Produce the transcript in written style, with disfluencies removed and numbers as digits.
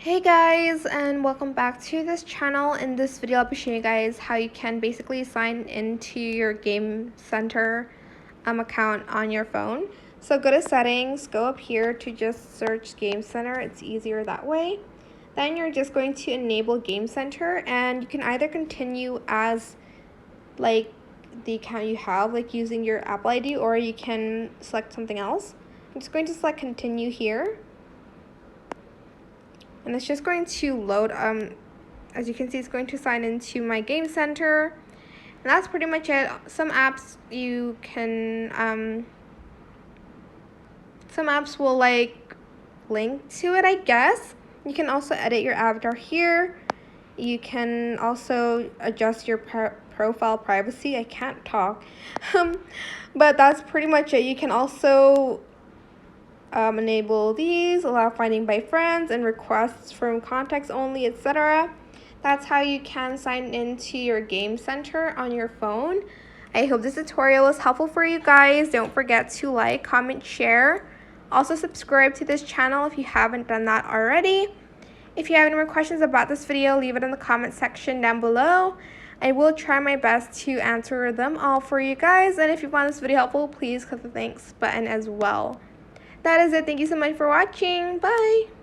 Hey guys, and welcome back to this channel. In this video I'll be showing you guys how you can basically sign into your Game Center account on your phone. So go to settings, go up here to just search Game Center. It's easier that way. Then you're just going to enable Game Center, and you can either continue as like the account you have, like using your Apple ID, or you can select something else. I'm just going to select continue here. And it's just going to load. As you can see, it's going to sign into my Game Center, and that's pretty much it. Some apps you can some apps will like link to it, I guess. You can also edit your avatar here. You can also adjust your profile privacy. I can't talk. But that's pretty much it. You can also enable these, allow finding by friends and requests from contacts only, etc. That's how you can sign into your Game Center on your phone. I hope this tutorial was helpful for you guys. Don't forget to like, comment, share. Also subscribe to this channel if you haven't done that already. If you have any more questions about this video, leave it in the comment section down below. I will try my best to answer them all for you guys. And if you found this video helpful, please click the thanks button as well. That is it. Thank you so much for watching. Bye.